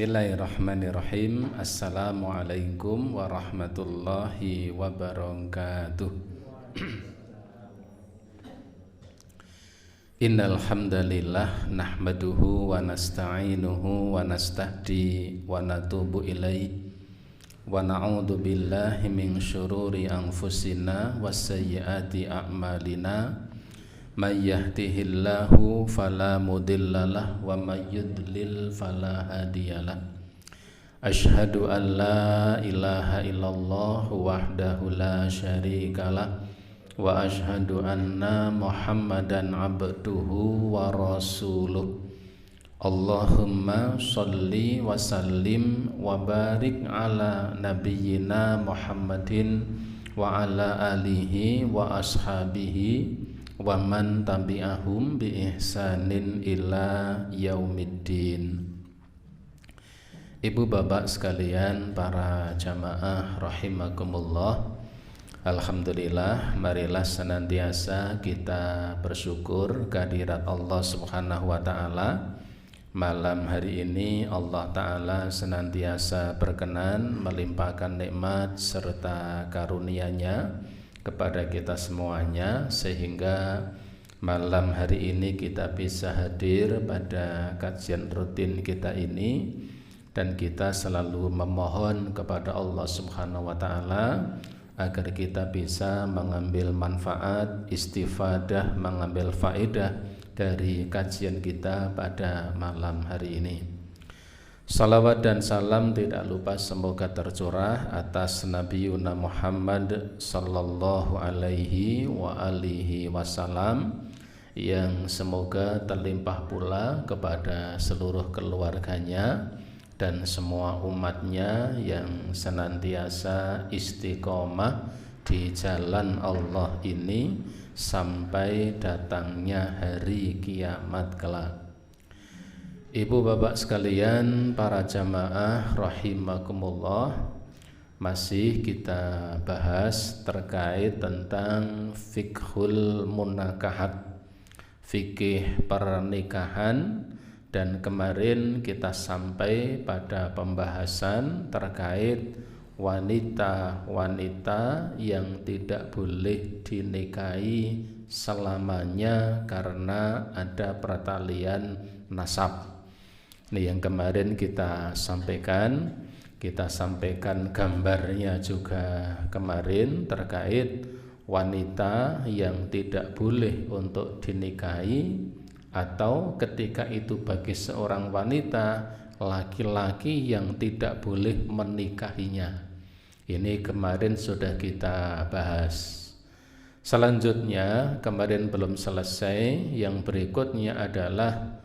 Bismillahirrahmanirrahim. Assalamualaikum warahmatullahi wabarakatuh. Innal hamdalillah nahmaduhu wa nasta'inuhu wa nastahdi wa natubu ilaihi wa na'udzu billahi min syururi anfusina wasayyiati a'malina. May yahdihillahu fala mudhillalah wa may yudlil fala hadiyalah. Asyhadu an la ilaha illallah wahdahu la syarikalah wa asyhadu anna Muhammadan abduhu wa rasuluh. Allahumma sholli wa sallim wa barik ala nabiyyina Muhammadin wa ala alihi wa ashabihi wa man tabi'ahum bi ihsanin ila yaumiddin. Ibu bapak sekalian, para jamaah rahimakumullah, alhamdulillah, marilah senantiasa kita bersyukur kehadirat Allah Subhanahu wa taala. Malam hari ini Allah taala senantiasa berkenan melimpahkan nikmat serta karunia-Nya kepada kita semuanya, sehingga malam hari ini kita bisa hadir pada kajian rutin kita ini, dan kita selalu memohon kepada Allah Subhanahu wa taala agar kita bisa mengambil manfaat, istifadah, mengambil faedah dari kajian kita pada malam hari ini. Salawat dan salam tidak lupa semoga tercurah atas Nabi Muhammad sallallahu alaihi wa alihi wasallam, yang semoga terlimpah pula kepada seluruh keluarganya dan semua umatnya yang senantiasa istiqomah di jalan Allah ini sampai datangnya hari kiamat kelak. Ibu bapak sekalian, para jamaah rahimakumullah, masih kita bahas terkait tentang fiqhul munakahat, fikih pernikahan, dan kemarin kita sampai pada pembahasan terkait wanita-wanita yang tidak boleh dinikahi selamanya karena ada pertalian nasab. Ini yang kemarin kita sampaikan gambarnya juga kemarin terkait wanita yang tidak boleh untuk dinikahi, atau ketika itu bagi seorang wanita laki-laki yang tidak boleh menikahinya. Ini kemarin sudah kita bahas. Selanjutnya kemarin belum selesai, yang berikutnya adalah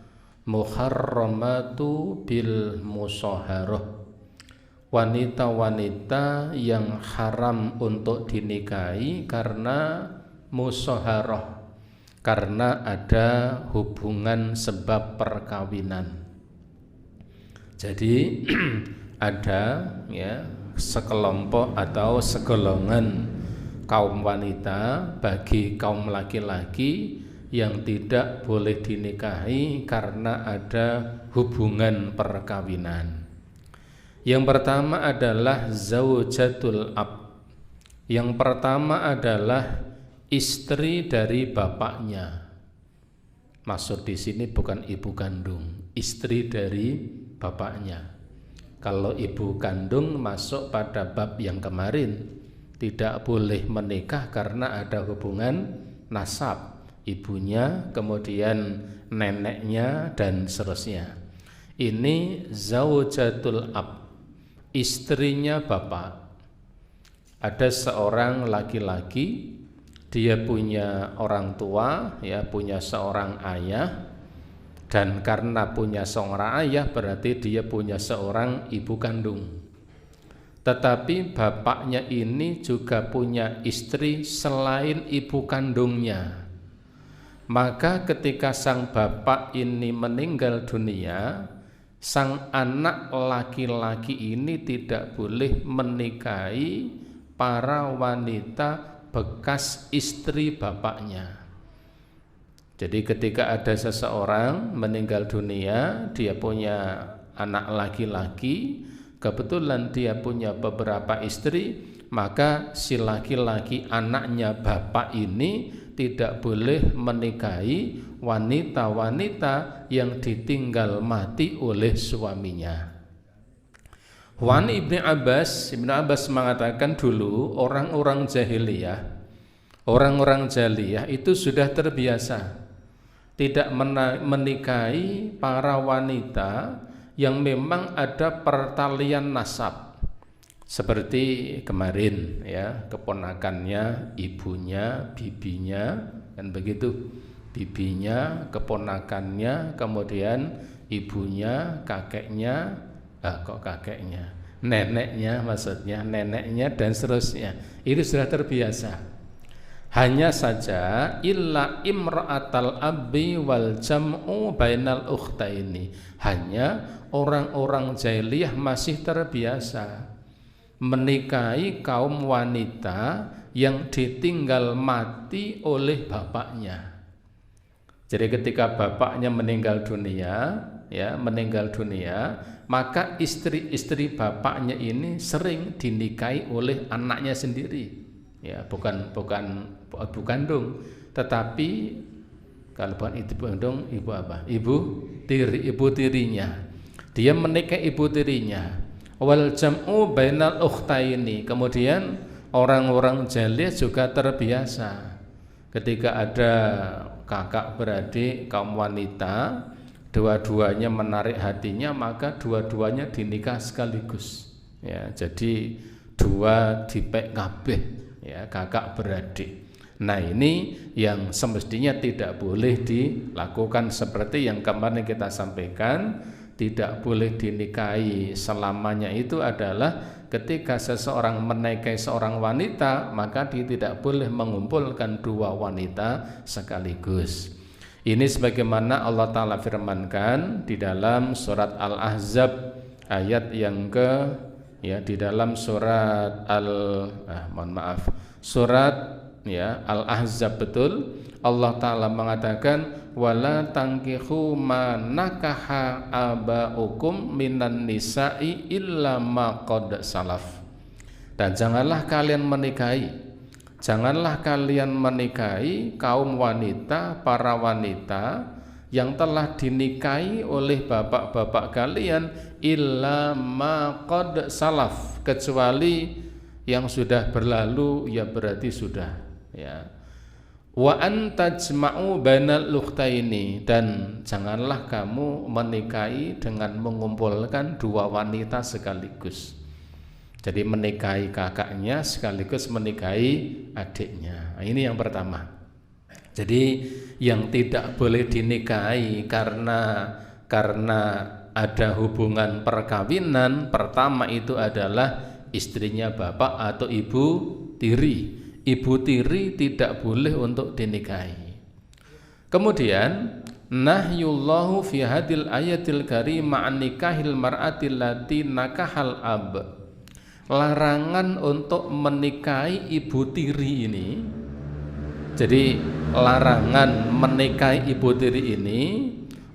muharramatu bil musaharah, wanita-wanita yang haram untuk dinikahi karena musaharah, karena ada hubungan sebab perkawinan. Jadi ada sekelompok atau segolongan kaum wanita bagi kaum laki-laki yang tidak boleh dinikahi karena ada hubungan perkawinan. Yang pertama adalah zaujatul ab. Yang pertama adalah istri dari bapaknya. Maksud di sini bukan ibu kandung, istri dari bapaknya. Kalau ibu kandung masuk pada bab yang kemarin, tidak boleh menikah karena ada hubungan nasab, ibunya, kemudian neneknya, dan seterusnya. Ini zaujatul ab, istrinya bapak. Ada seorang laki-laki, dia punya orang tua, punya seorang ayah, dan karena punya seorang ayah berarti dia punya seorang ibu kandung. Tetapi bapaknya ini juga punya istri selain ibu kandungnya. Maka ketika sang bapak ini meninggal dunia, sang anak laki-laki ini tidak boleh menikahi para wanita bekas istri bapaknya. Jadi ketika ada seseorang meninggal dunia, dia punya anak laki-laki, kebetulan dia punya beberapa istri, maka si laki-laki anaknya bapak ini tidak boleh menikahi wanita-wanita yang ditinggal mati oleh suaminya. Wan Ibnu Abbas mengatakan dulu orang-orang jahiliyah itu sudah terbiasa tidak menikahi para wanita yang memang ada pertalian nasab. Seperti kemarin ya, keponakannya, ibunya, bibinya, kan begitu. Bibinya, keponakannya, kemudian ibunya, kakeknya, kakeknya, neneknya maksudnya, neneknya dan seterusnya. Itu sudah terbiasa. Hanya saja illa imra'atal abi wal jam'u bainal ukhtaini. Hanya orang-orang jahiliyah masih terbiasa menikahi kaum wanita yang ditinggal mati oleh bapaknya. Jadi ketika bapaknya meninggal dunia, maka istri-istri bapaknya ini sering dinikahi oleh anaknya sendiri. Ya, bukan ibu kandung, tetapi kalau bukan ibu kandung, ibu apa? Ibu tirinya. Dia menikahi ibu tirinya. Wal jam'u bainal ukhtaini. Kemudian orang-orang jahiliyah juga terbiasa ketika ada kakak beradik kaum wanita, dua-duanya menarik hatinya, maka dua-duanya dinikah sekaligus. Ya, jadi dua dipek kabeh, ya, kakak beradik. Nah, ini yang semestinya tidak boleh dilakukan seperti yang kemarin kita sampaikan. Tidak boleh dinikahi selamanya itu adalah ketika seseorang menikahi seorang wanita, maka dia tidak boleh mengumpulkan dua wanita sekaligus. Ini sebagaimana Allah Ta'ala firmankan di dalam surat Al-Ahzab ayat yang di dalam surat Al-Ahzab, betul, Allah Ta'ala mengatakan wala tangkihu ma nakaha abaukum minan nisa'i illa ma qad salaf. Dan janganlah kalian menikahi kaum wanita, para wanita yang telah dinikahi oleh bapak-bapak kalian illa ma qad salaf, kecuali yang sudah berlalu, ya berarti sudah, ya. Wa antajma'u bainal ukhtaini, dan janganlah kamu menikahi dengan mengumpulkan dua wanita sekaligus. Jadi menikahi kakaknya sekaligus menikahi adiknya. Nah, ini yang pertama. Jadi yang tidak boleh dinikahi karena ada hubungan perkawinan, pertama itu adalah istrinya bapak atau ibu tiri. Ibu tiri tidak boleh untuk dinikahi. Kemudian nahyullahu fi hadil ayatil karimah an nikahil mar'atil lati nakahal ab. Larangan untuk menikahi ibu tiri ini. Jadi larangan menikahi ibu tiri ini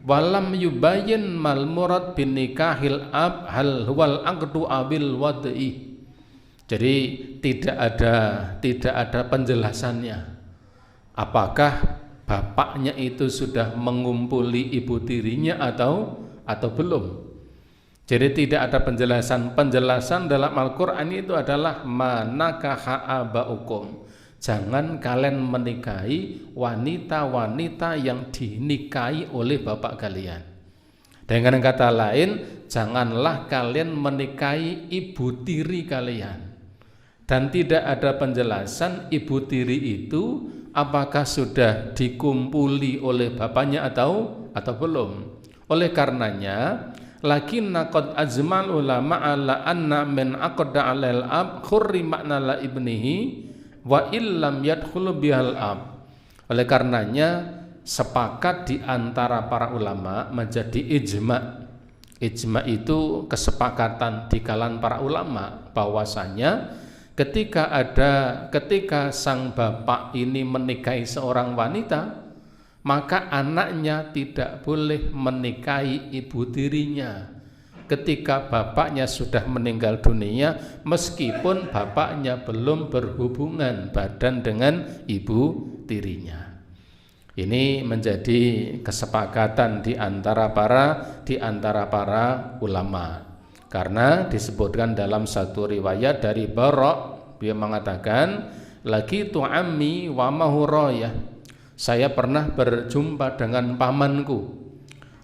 walam yubayyin mal murad bin nikahil ab hal huwal aqdu abil wad'i. Jadi tidak ada penjelasannya apakah bapaknya itu sudah mengumpuli ibu tirinya atau belum. Jadi tidak ada penjelasan dalam Al-Qur'an itu adalah manakaha abaukum. Jangan kalian menikahi wanita-wanita yang dinikahi oleh bapak kalian. Dengan kata lain, janganlah kalian menikahi ibu tiri kalian. Dan tidak ada penjelasan ibu tiri itu apakah sudah dikumpuli oleh bapaknya atau belum. Oleh karenanya, lakinna qad ajmal ulama ala anna min aqda alal ab khurri makna la ibnihi wa illam yadkhulu bihal ab. Oleh karenanya sepakat di antara para ulama menjadi ijma. Ijma itu kesepakatan di kalangan para ulama bahwasanya ketika sang bapak ini menikahi seorang wanita, maka anaknya tidak boleh menikahi ibu tirinya. ketika bapaknya sudah meninggal dunia meskipun bapaknya belum berhubungan badan dengan ibu tirinya. Ini menjadi kesepakatan di antara para ulama. Karena disebutkan dalam satu riwayat dari Bara', dia mengatakan, lagi tu ammi wa mahuraya. Saya pernah berjumpa dengan pamanku,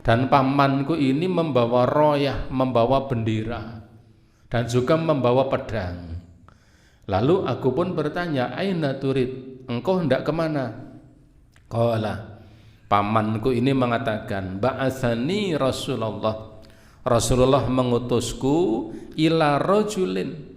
dan pamanku ini membawa royah, membawa bendera, dan juga membawa pedang. Lalu aku pun bertanya, aina turid, engkau hendak kemana? Qala, pamanku ini mengatakan, ba'atsani Rasulullah mengutusku ila rajulin.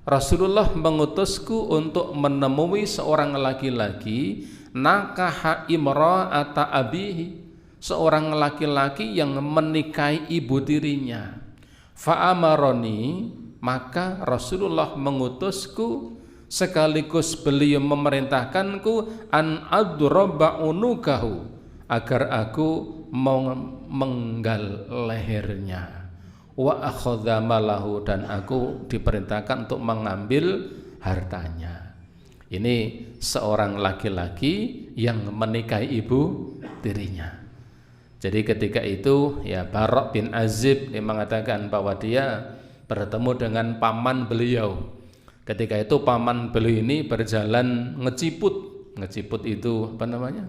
Rasulullah mengutusku untuk menemui seorang laki-laki nakaha imra'ata abihi, seorang laki-laki yang menikahi ibu tirinya. Fa'amaroni, maka Rasulullah mengutusku sekaligus beliau memerintahkanku an adraba unukahu, agar aku menggal lehernya, wa akhadha malahu, dan aku diperintahkan untuk mengambil hartanya. Ini seorang laki-laki yang menikahi ibu tirinya. Jadi ketika itu ya Bara' bin Azib yang mengatakan bahwa dia bertemu dengan paman beliau. Ketika itu paman beliau ini berjalan ngeciput itu apa namanya?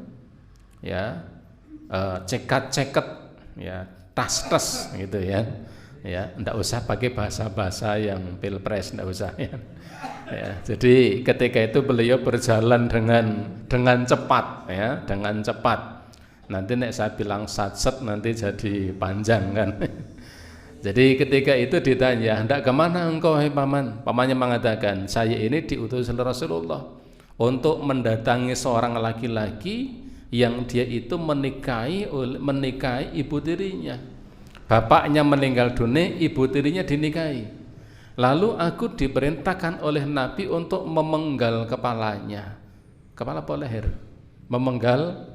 Ya, cekat-ceket, ya, tas-tas gitu ya. Ya, enggak usah pakai bahasa-bahasa yang pilpres, enggak usah ya. Ya, jadi ketika itu beliau berjalan dengan cepat ya, dengan cepat. Nanti nek saya bilang satset nanti jadi panjang kan. Jadi ketika itu ditanya, hendak kemana engkau hai paman? Pamannya mengatakan, saya ini diutus oleh Rasulullah untuk mendatangi seorang laki-laki yang dia itu menikahi ibu tirinya. Bapaknya meninggal dunia, ibu tirinya dinikahi. Lalu aku diperintahkan oleh Nabi untuk memenggal kepalanya. Kepala apa leher? Memenggal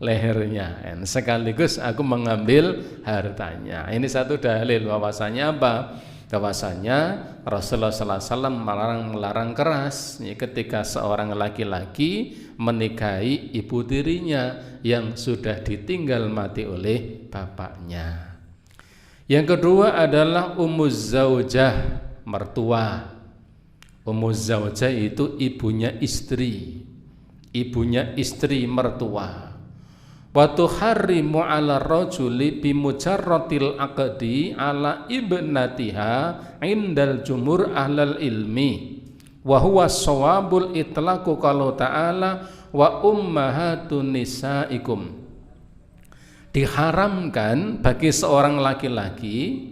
lehernya, sekaligus aku mengambil hartanya. Ini satu dalil bahwasanya apa? Bahwasanya Rasulullah SAW melarang keras ketika seorang laki-laki menikahi ibu tirinya yang sudah ditinggal mati oleh bapaknya. Yang kedua adalah Ummuz Zaujah, mertua. Ummuz Zaujah itu ibunya istri mertua. Wa tuharrimu 'ala rajuli bi mujarratil aqdi 'ala ibnatiha indal jumhur ahlal ilmi wa huwa shawabul itlaqu qalu ta'ala wa ummahatun nisaikum. Diharamkan bagi seorang laki-laki,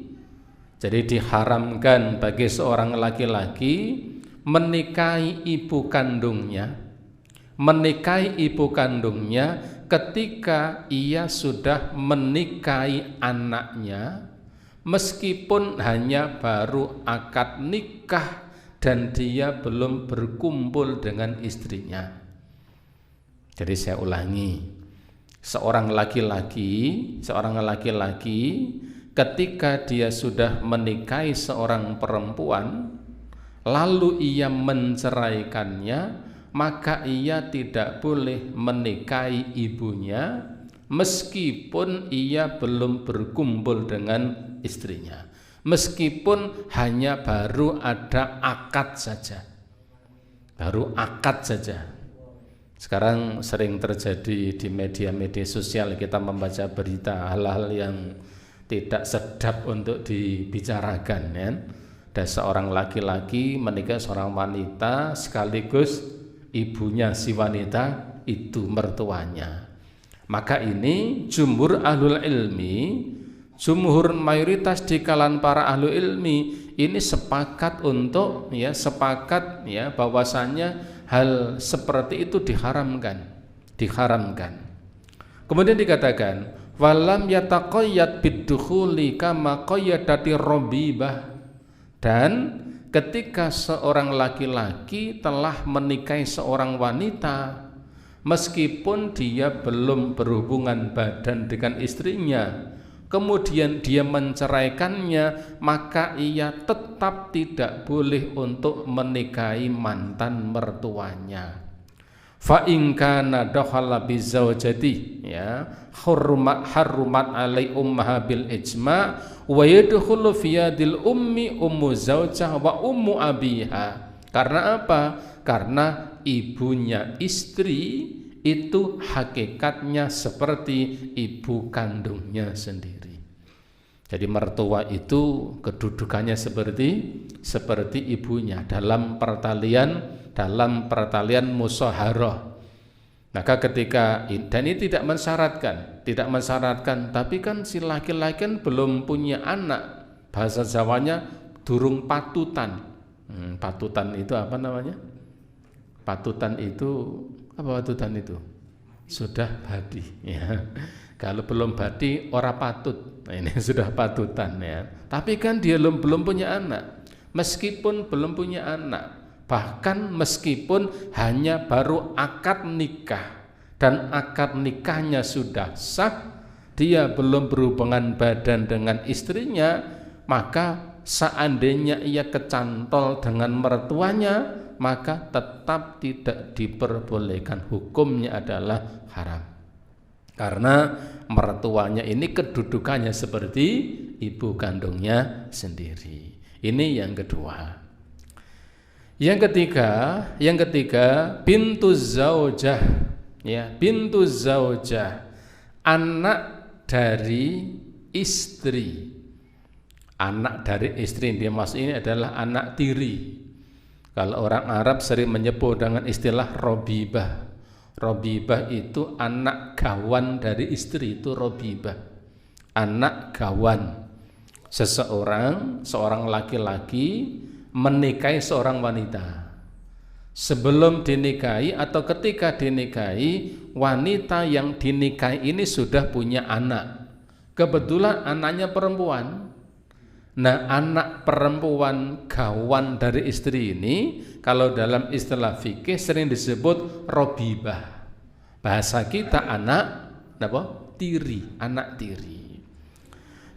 jadi diharamkan bagi seorang laki-laki menikahi ibu kandungnya ketika ia sudah menikahi anaknya, meskipun hanya baru akad nikah dan dia belum berkumpul dengan istrinya. Jadi saya ulangi, seorang laki-laki ketika dia sudah menikahi seorang perempuan lalu ia menceraikannya, maka ia tidak boleh menikahi ibunya meskipun ia belum berkumpul dengan istrinya, meskipun hanya baru ada akad saja, Sekarang sering terjadi di media-media sosial, kita membaca berita hal-hal yang tidak sedap untuk dibicarakan ya. Ada seorang laki-laki menikah seorang wanita sekaligus ibunya si wanita itu mertuanya. Maka ini jumhur mayoritas di kalangan para ahlu ilmi ini sepakat bahwasannya hal seperti itu diharamkan. Kemudian dikatakan walam yataqayyad biddukhuli kama qayyadati rabibah, dan ketika seorang laki-laki telah menikahi seorang wanita meskipun dia belum berhubungan badan dengan istrinya, kemudian dia menceraikannya, maka ia tetap tidak boleh untuk menikahi mantan mertuanya. Fa in kana dakhala bi zaujati, ya, harumat alai ummaha bil ijma wa yadkhulu fi yadil ummi ummu zaujah wa ummu abiha. Karena apa? Karena ibunya istri itu hakikatnya seperti ibu kandungnya sendiri. Jadi mertua itu kedudukannya seperti ibunya dalam pertalian musaharah. Maka ketika dan ini tidak mensyaratkan, tapi kan si laki-laki kan belum punya anak, bahasa Jawanya durung patutan. Patutan itu apa namanya? Patutan itu apa? Patutan itu sudah badi, ya. Kalau belum badi ora patut. Nah, ini sudah patutan, ya. Tapi kan dia belum punya anak. Meskipun belum punya anak, bahkan meskipun hanya baru akad nikah dan akad nikahnya sudah sah, dia belum berhubungan badan dengan istrinya, maka seandainya ia kecantol dengan mertuanya, maka tetap tidak diperbolehkan, hukumnya adalah haram. Karena mertuanya ini kedudukannya seperti ibu kandungnya sendiri. Ini yang kedua. Yang ketiga bintu zaujah, ya, bintu zaujah, anak dari istri. Anak dari istri dia maksud ini adalah anak tiri. Kalau orang Arab sering menyebut dengan istilah robibah. Robibah itu anak gawan dari istri, itu robibah. Anak gawan. Seorang laki-laki menikahi seorang wanita. Sebelum dinikahi atau ketika dinikahi, wanita yang dinikahi ini sudah punya anak. Kebetulan anaknya perempuan. Nah, anak perempuan gawan dari istri ini kalau dalam istilah fikih sering disebut robibah. Bahasa kita anak apa? Tiri, anak tiri.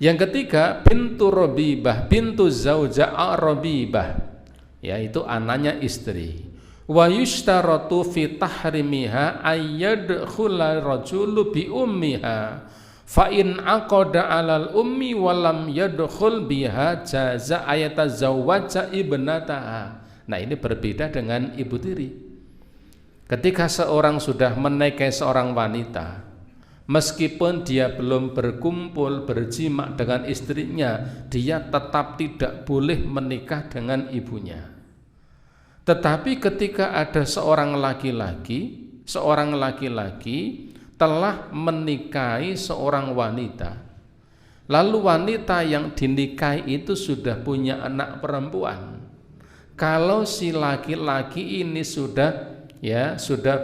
Yang ketiga bintu robibah, bintu zaujah robibah, yaitu anaknya istri. Wa yushtaratu fi tahrimiha ayyadkhula rajulu bi ummiha. Fa in aqada 'alal ummi wa lam yadkhul biha jaza ayatazawwaja ibnataha. Nah, ini berbeda dengan ibu tiri. Ketika seorang sudah menikahi seorang wanita, meskipun dia belum berkumpul berjima dengan istrinya, dia tetap tidak boleh menikah dengan ibunya. Tetapi ketika ada seorang laki-laki telah menikahi seorang wanita, lalu wanita yang dinikahi itu sudah punya anak perempuan. Kalau si laki-laki ini sudah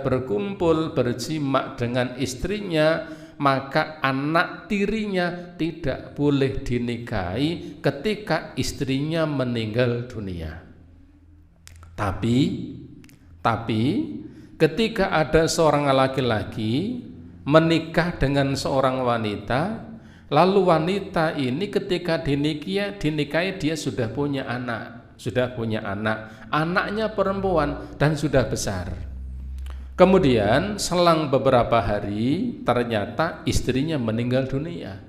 berkumpul berjima dengan istrinya, maka anak tirinya tidak boleh dinikahi ketika istrinya meninggal dunia. Tapi ketika ada seorang laki-laki menikah dengan seorang wanita, lalu wanita ini ketika dinikahi dia sudah punya anak, anaknya perempuan dan sudah besar. Kemudian selang beberapa hari ternyata istrinya meninggal dunia,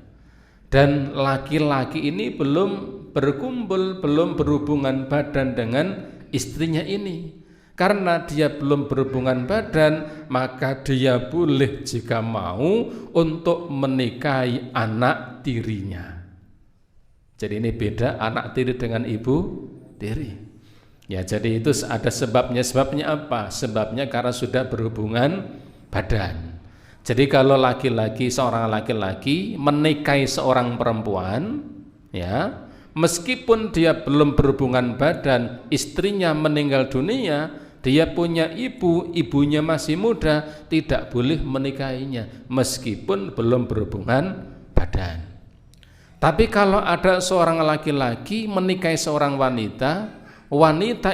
dan laki-laki ini belum berkumpul, belum berhubungan badan dengan istrinya ini. Karena dia belum berhubungan badan, maka dia boleh jika mau untuk menikahi anak tirinya. Jadi ini beda anak tiri dengan ibu tiri. Ya, jadi itu ada sebabnya. Sebabnya apa? Sebabnya karena sudah berhubungan badan. Jadi kalau seorang laki-laki menikahi seorang perempuan, ya, meskipun dia belum berhubungan badan, istrinya meninggal dunia, dia punya ibunya masih muda, tidak boleh menikahinya meskipun belum berhubungan badan. Tapi kalau ada seorang laki-laki menikahi seorang wanita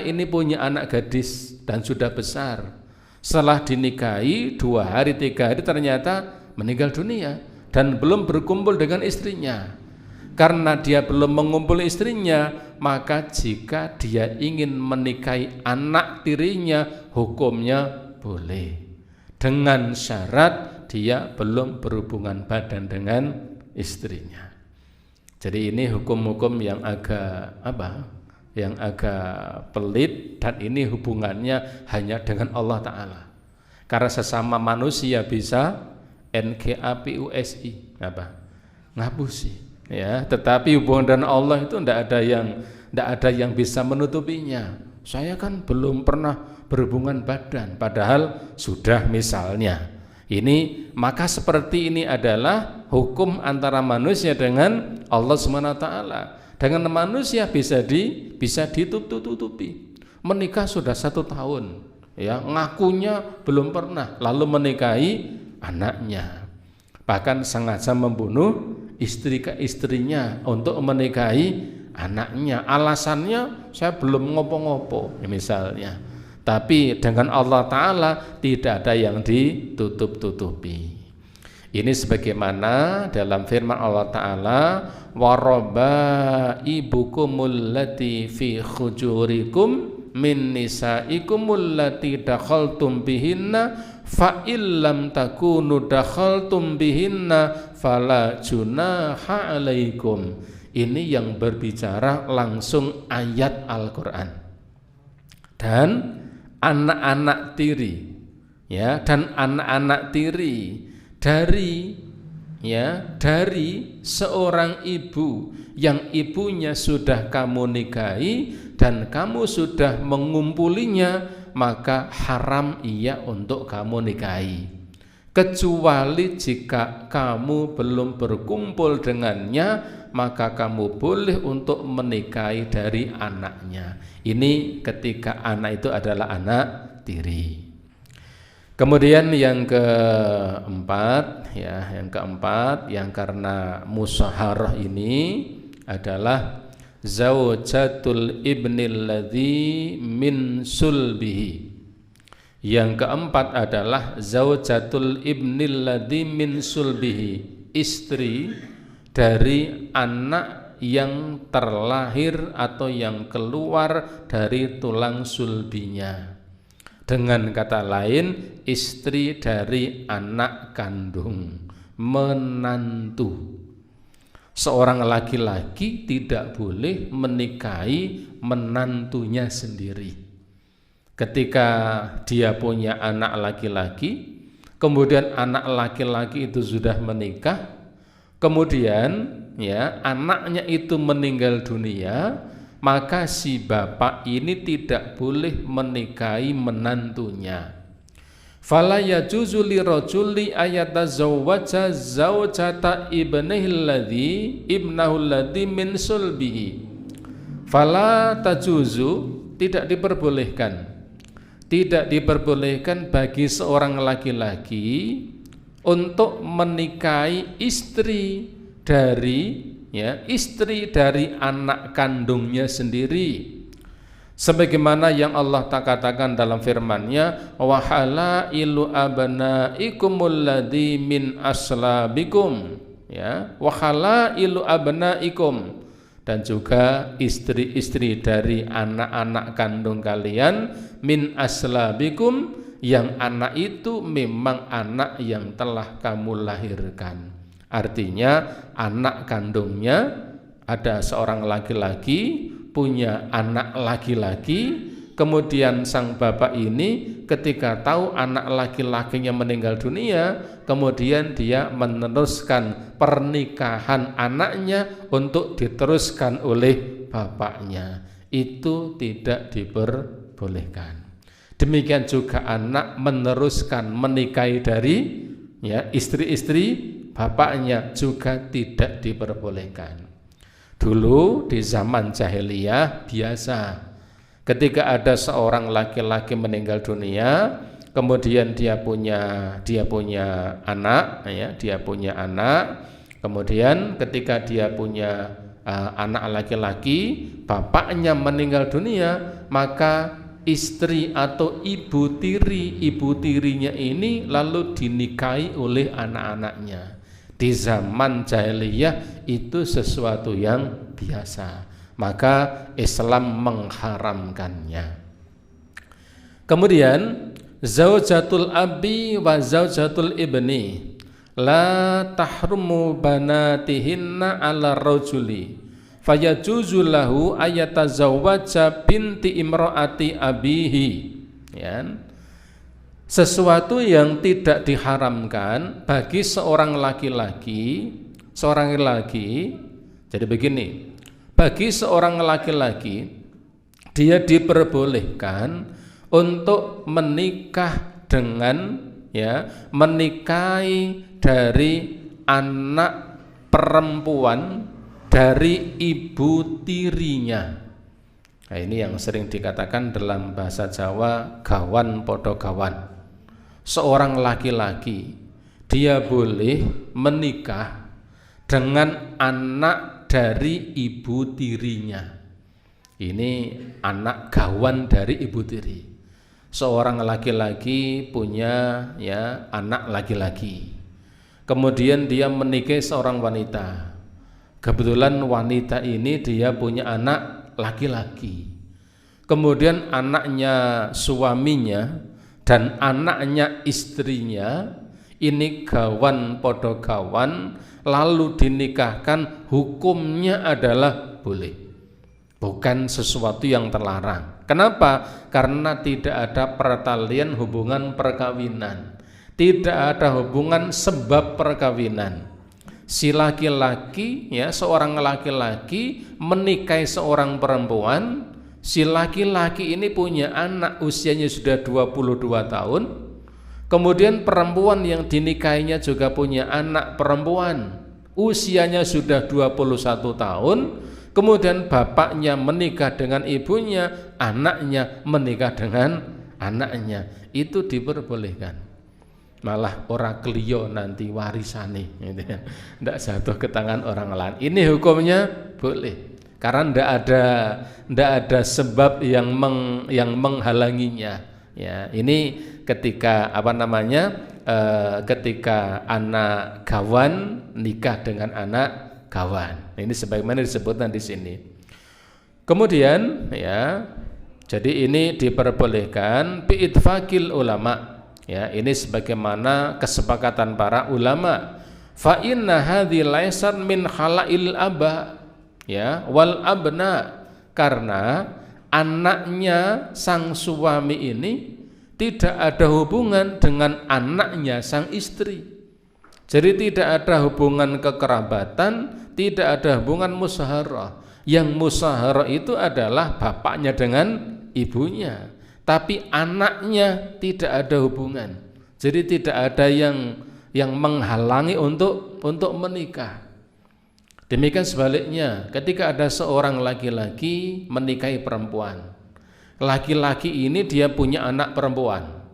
ini punya anak gadis dan sudah besar. Setelah dinikahi 2 hari 3 hari ternyata meninggal dunia. dan belum berkumpul dengan istrinya. Karena dia belum mengumpul istrinya, maka jika dia ingin menikahi anak tirinya, hukumnya boleh, dengan syarat dia belum berhubungan badan dengan istrinya. Jadi ini hukum-hukum yang agak yang agak pelit, dan ini hubungannya hanya dengan Allah Ta'ala. Karena sesama manusia bisa NGAPUSI ngapusi, ya, tetapi hubungan dengan Allah itu tidak ada yang bisa menutupinya. Saya kan belum pernah berhubungan badan, padahal sudah misalnya. Ini maka seperti ini adalah hukum antara manusia dengan Allah SWT. Dengan manusia bisa ditutupi. Menikah sudah 1 tahun, ya, ngakunya belum pernah, lalu menikahi anaknya, bahkan sengaja membunuh istrinya untuk menikahi anaknya. Alasannya saya belum ngopo-ngopo, misalnya. Tapi dengan Allah Ta'ala tidak ada yang ditutup-tutupi. Ini sebagaimana dalam firman Allah Ta'ala, warabaibukumul lati fi khujurikum min nisaikumul lati dakhaltum bihinna fa illam takunu dakhaltum bihinna fala junaha alaikum. Ini yang berbicara langsung ayat Al-Quran. Dan anak-anak tiri, ya, dan anak-anak tiri dari seorang ibu yang ibunya sudah kamu nikahi dan kamu sudah mengumpulinya, maka haram ia untuk kamu nikahi, kecuali jika kamu belum berkumpul dengannya, maka kamu boleh untuk menikahi dari anaknya. Ini ketika anak itu adalah anak tiri. Kemudian yang keempat, yang karena musyaharah ini adalah zaujatul ibnil ladzi min sulbihi. Yang keempat adalah zaujatul ibnil ladzi min sulbihi, istri dari anak yang terlahir atau yang keluar dari tulang sulbinya. Dengan kata lain, istri dari anak kandung, menantu. Seorang laki-laki tidak boleh menikahi menantunya sendiri. Ketika dia punya anak laki-laki, kemudian anak laki-laki itu sudah menikah, kemudian ya anaknya itu meninggal dunia, maka si bapak ini tidak boleh menikahi menantunya. Fala yajuzu li rajuli ayatazawwaja zawjata ibnahu alladhi min sulbihi. Fala tajuzu, tidak diperbolehkan bagi seorang laki-laki untuk menikahi istri dari anak kandungnya sendiri, sebagaimana yang Allah katakan dalam firman-Nya, wa halailu abnaikumul ladzi min aslabikum, ya, wa halailu abnaikum, dan juga istri-istri dari anak-anak kandung kalian, min aslabikum, yang anak itu memang anak yang telah kamu lahirkan. Artinya anak kandungnya ada seorang laki-laki punya anak laki-laki, kemudian sang bapak ini ketika tahu anak laki-lakinya meninggal dunia, kemudian dia meneruskan pernikahan anaknya untuk diteruskan oleh bapaknya. Itu tidak diperbolehkan. Demikian juga anak meneruskan menikahi dari istri-istri bapaknya juga tidak diperbolehkan. Dulu di zaman jahiliyah biasa, ketika ada seorang laki-laki meninggal dunia, kemudian dia punya anak, kemudian ketika dia punya anak laki-laki, bapaknya meninggal dunia, maka istri atau ibu tirinya ini lalu dinikahi oleh anak-anaknya. Di zaman jahiliyah itu sesuatu yang biasa, maka Islam mengharamkannya. Kemudian zaujatul abi wa zaujatul ibni la tahrumu banatihinna ala rajuli fayajuzu lahu ayatazawwaja binti imraati abihi, ya. Sesuatu yang tidak diharamkan bagi seorang laki-laki, jadi begini, bagi seorang laki-laki dia diperbolehkan untuk menikah dengan, ya, menikahi dari anak perempuan dari ibu tirinya. Nah, ini yang sering dikatakan dalam bahasa Jawa gawan podo gawan. Seorang laki-laki dia boleh menikah dengan anak dari ibu tirinya. Ini anak gawan dari ibu tiri. Seorang laki-laki punya, ya, anak laki-laki. Kemudian dia menikahi seorang wanita. Kebetulan wanita ini dia punya anak laki-laki. Kemudian anaknya suaminya dan anaknya istrinya ini gawan podo gawan, lalu dinikahkan, hukumnya adalah boleh, bukan sesuatu yang terlarang. Kenapa? Karena tidak ada pertalian hubungan perkawinan, tidak ada hubungan sebab perkawinan. Si laki-laki, ya, seorang laki-laki menikahi seorang perempuan. Si laki-laki ini punya anak usianya sudah 22 tahun. Kemudian perempuan yang dinikahinya juga punya anak perempuan, usianya sudah 21 tahun. Kemudian bapaknya menikah dengan ibunya, anaknya menikah dengan anaknya. Itu diperbolehkan. Malah ora kliyo nanti warisane, gitu ya. Ndak jatuh ke tangan orang lain. Ini hukumnya boleh. Karena ndak ada sebab yang menghalanginya, ya. Ini ketika ketika anak gawan nikah dengan anak gawan. Ini sebagaimana disebutkan di sini. Kemudian, ya, jadi ini diperbolehkan bi'itfaqil ulama, ya. Ini sebagaimana kesepakatan para ulama. Fa inna hadhi laysat min khalail aba, ya, wal abna, karena anaknya sang suami ini tidak ada hubungan dengan anaknya sang istri. Jadi tidak ada hubungan kekerabatan, tidak ada hubungan musyaharah. Yang musyaharah itu adalah bapaknya dengan ibunya, tapi anaknya tidak ada hubungan. Jadi tidak ada yang menghalangi untuk menikah. Demikian sebaliknya, ketika ada seorang laki-laki menikahi perempuan, laki-laki ini dia punya anak perempuan,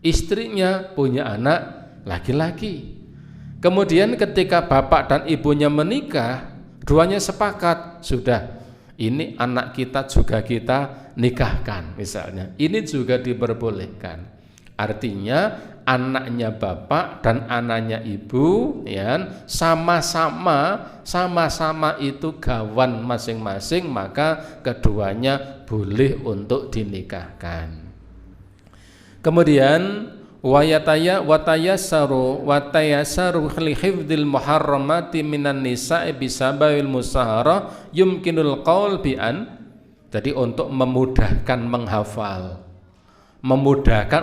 istrinya punya anak laki-laki. Kemudian ketika bapak dan ibunya menikah, duanya sepakat, sudah, ini anak kita juga kita nikahkan misalnya. Ini juga diperbolehkan. Artinya anaknya bapak dan anaknya ibu, ya, sama-sama itu gawan masing-masing, maka keduanya boleh untuk dinikahkan. Kemudian watayasaru li hifdzil muharramati minan nisa'i bisababil musahara yumkinul qaul bi'an. Jadi untuk memudahkan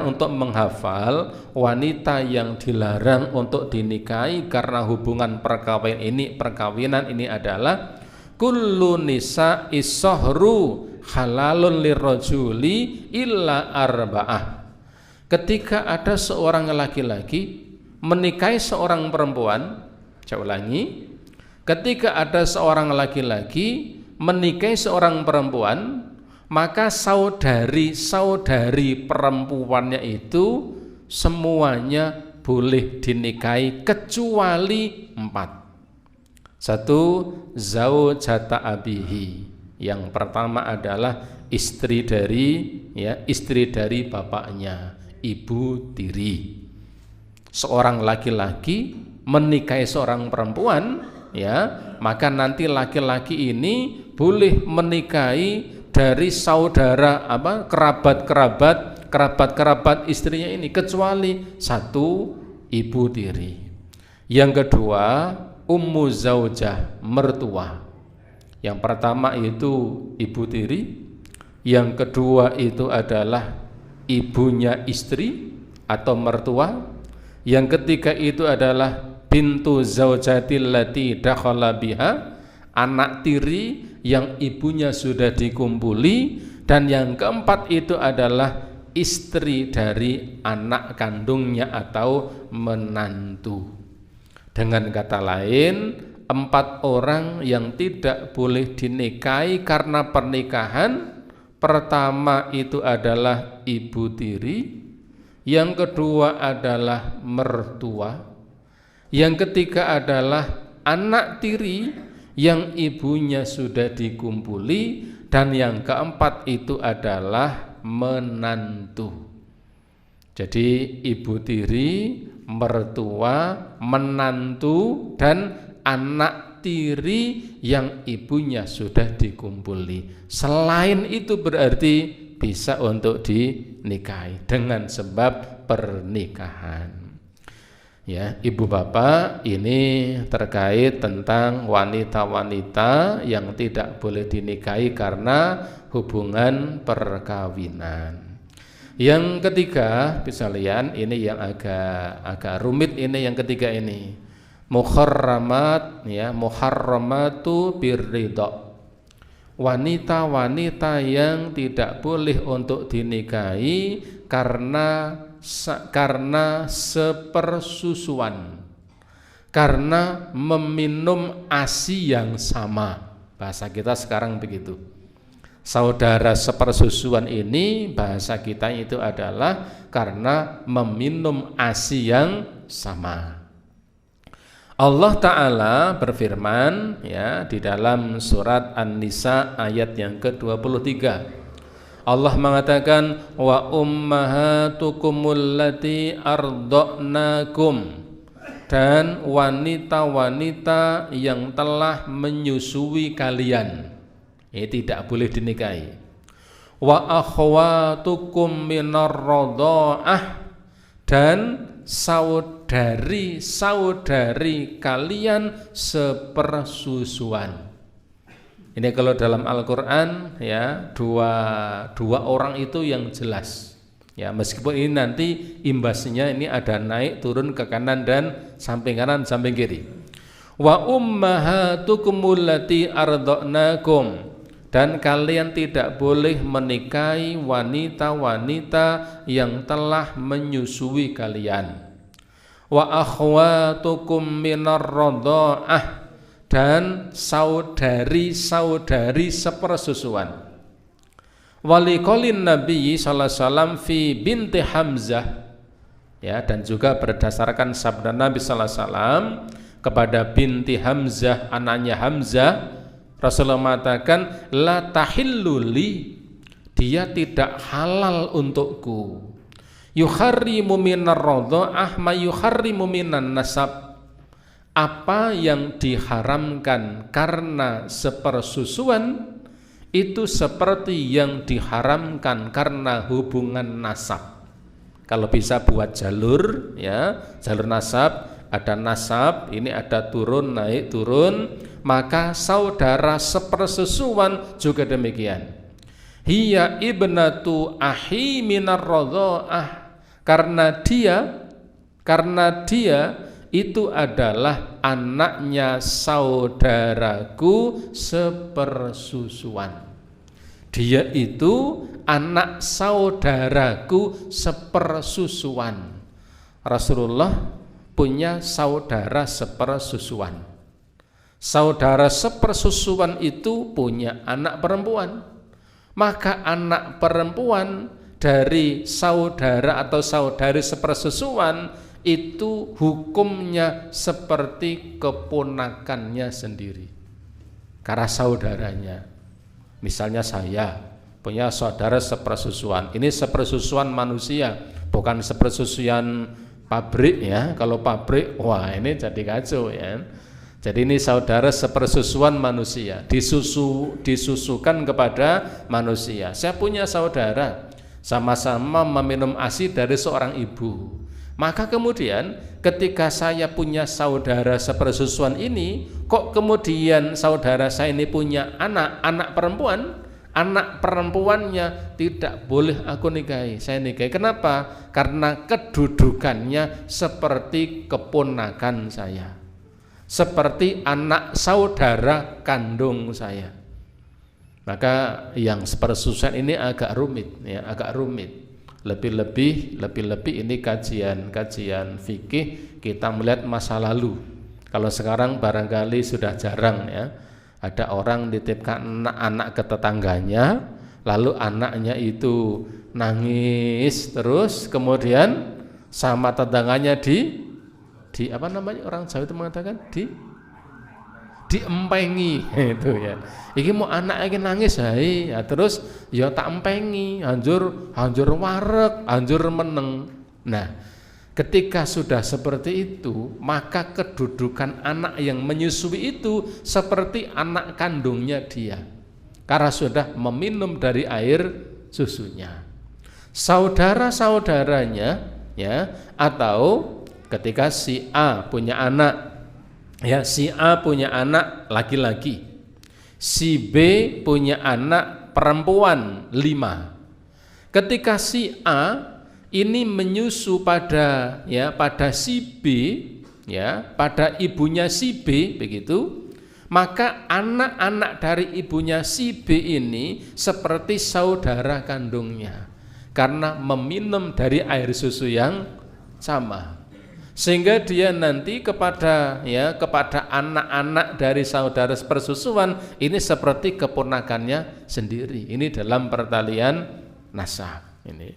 untuk menghafal wanita yang dilarang untuk dinikahi karena hubungan perkawinan ini adalah kullu nisa is-sahru halalun lirrajuli illa arba'ah. Ketika ada seorang laki-laki menikahi seorang perempuan, saya ulangi, ketika ada seorang laki-laki menikahi seorang perempuan, maka saudari-saudari perempuannya itu semuanya boleh dinikahi kecuali 4. Satu, zaujata abihi. Yang pertama adalah istri dari bapaknya, ibu tiri. Seorang laki-laki menikahi seorang perempuan, ya, maka nanti laki-laki ini boleh menikahi dari saudara kerabat istrinya ini, kecuali satu, ibu tiri. Yang kedua, ummu zaujah, mertua. Yang pertama itu ibu tiri, yang kedua itu adalah ibunya istri atau mertua, yang ketiga itu adalah bintu zaujatil lati dakhala biha, anak tiri yang ibunya sudah dikumpuli, dan yang keempat itu adalah istri dari anak kandungnya atau menantu. Dengan kata lain, 4 orang yang tidak boleh dinikahi karena pernikahan. Pertama itu adalah ibu tiri, yang kedua adalah mertua, yang ketiga adalah anak tiri yang ibunya sudah dikumpuli, dan yang keempat itu adalah menantu. Jadi ibu tiri, mertua, menantu, dan anak tiri yang ibunya sudah dikumpuli. Selain itu berarti bisa untuk dinikahi dengan sebab pernikahan. Ya, ibu bapak, ini terkait tentang wanita-wanita yang tidak boleh dinikahi karena hubungan perkawinan. Yang ketiga, bisa lihat ini yang agak rumit, ini yang ketiga ini. Muharramat, ya, muharramatu birridha. Wanita-wanita yang tidak boleh untuk dinikahi karena sepersusuan, karena meminum ASI yang sama. Bahasa kita sekarang begitu. Saudara sepersusuan ini bahasa kita itu adalah karena meminum ASI yang sama. Allah Ta'ala berfirman, ya, di dalam surat An-Nisa ayat yang ke-23. Allah mengatakan, wa ummahatukumul lati arda'nakum, dan wanita-wanita yang telah menyusui kalian, ini tidak boleh dinikahi. Wa akhwatukum minar radha'ah, dan saudari-saudari kalian sepersusuan. Ini kalau dalam Al-Quran, ya, dua orang itu yang jelas. Ya, meskipun ini nanti imbasnya ini ada naik turun ke kanan dan samping kanan samping kiri. Wa ummahatukumul lati arda'nakum, dan kalian tidak boleh menikahi wanita-wanita yang telah menyusui kalian. Wa akhwatukum minar radha'ah, dan saudari-saudari sepersusuan. Waliqolin Nabi sallallahu alaihi wasallam fi binti Hamzah, ya, dan juga berdasarkan sabda Nabi sallallahu alaihi wasallam kepada binti Hamzah, anaknya Hamzah, Rasulullah mengatakan, la tahillu li, dia tidak halal untukku. Yuharrimu minar radha'ah ma yuharrimu minan nasab, apa yang diharamkan karena sepersusuan itu seperti yang diharamkan karena hubungan nasab. Kalau bisa buat jalur, ya, jalur nasab, ada nasab, ini ada turun naik turun, maka saudara sepersusuan juga demikian. Hiya ibnatu ahi minar radha'ah, karena dia itu adalah anaknya saudaraku sepersusuan. Dia itu anak saudaraku sepersusuan. Rasulullah punya saudara sepersusuan. Saudara sepersusuan itu punya anak perempuan. Maka anak perempuan dari saudara atau saudari sepersusuan itu hukumnya seperti keponakannya sendiri karena saudaranya. Misalnya saya punya saudara sepersusuan, ini sepersusuan manusia, bukan sepersusuan pabrik ya. Kalau pabrik, wah ini jadi kacau ya. Jadi ini saudara sepersusuan manusia, disusukan kepada manusia. Saya punya saudara, sama-sama meminum ASI dari seorang ibu. Maka kemudian ketika saya punya saudara sepersusuan ini, kok kemudian saudara saya ini punya anak perempuan, anak perempuannya tidak boleh aku nikahi, saya nikahi. Kenapa? Karena kedudukannya seperti keponakan saya, seperti anak saudara kandung saya. Maka yang sepersusuan ini agak rumit ya, agak rumit. Lebih-lebih ini kajian fikih, kita melihat masa lalu. Kalau sekarang barangkali sudah jarang ya, ada orang nitipkan anak ke tetangganya, lalu anaknya itu nangis terus, kemudian sama tetangganya di apa namanya, orang Jawa itu mengatakan diempengi itu ya. Iki mau anak iki nangis hai, ya terus ya tak empengi, hancur wareg, hancur meneng. Nah, ketika sudah seperti itu, maka kedudukan anak yang menyusui itu seperti anak kandungnya dia, karena sudah meminum dari air susunya. Saudara-saudaranya ya, atau ketika si A punya anak ya, si A punya anak laki-laki, si B punya anak perempuan 5. Ketika si A ini menyusu pada si B ya, pada ibunya si B begitu, maka anak-anak dari ibunya si B ini seperti saudara kandungnya karena meminum dari air susu yang sama. Sehingga dia nanti kepada anak-anak dari saudara sepersusuan ini seperti keponakannya sendiri. Ini dalam pertalian nasab ini.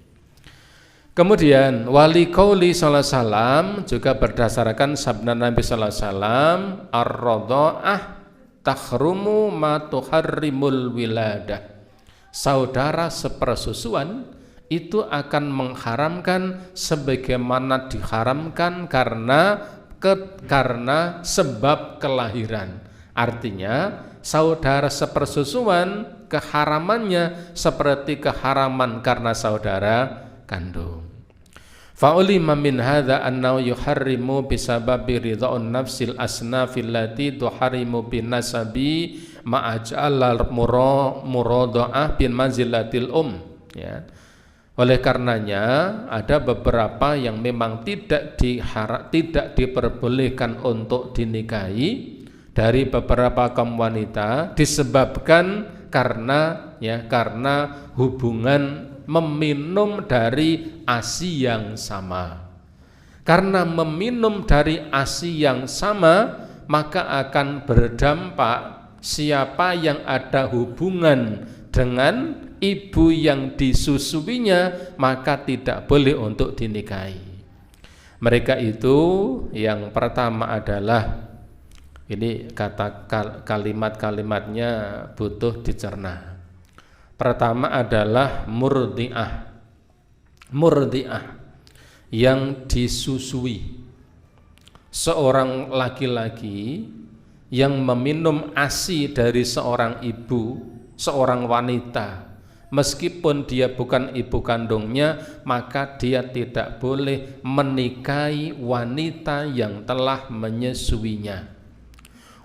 Kemudian wali qauli sallallahu alaihi wasallam juga berdasarkan sabda Nabi sallallahu alaihi wasallam, ar-radha'ah tahrumu ma tuharrimul wiladah. Saudara sepersusuan itu akan mengharamkan sebagaimana diharamkan karena sebab kelahiran. Artinya saudara sepersusuan keharamannya seperti keharaman karena saudara kandung. Fa'ulima min hadza annahu yuharrimu bisababi ridha'un nafsil asnafil lati tuharimu bin nasabi ma'aj'al muradha'ah bin manzilatil ya. Oleh karenanya ada beberapa yang memang tidak diperbolehkan untuk dinikahi dari beberapa kaum wanita disebabkan karena hubungan meminum dari ASI yang sama. Karena meminum dari ASI yang sama, maka akan berdampak siapa yang ada hubungan dengan ibu yang disusuinya, maka tidak boleh untuk dinikahi. Mereka itu yang pertama adalah, ini kalimat-kalimatnya butuh dicerna. Pertama adalah murdi'ah yang disusui. Seorang laki-laki yang meminum ASI dari seorang ibu, seorang wanita, meskipun dia bukan ibu kandungnya, maka dia tidak boleh menikahi wanita yang telah menyusuinya.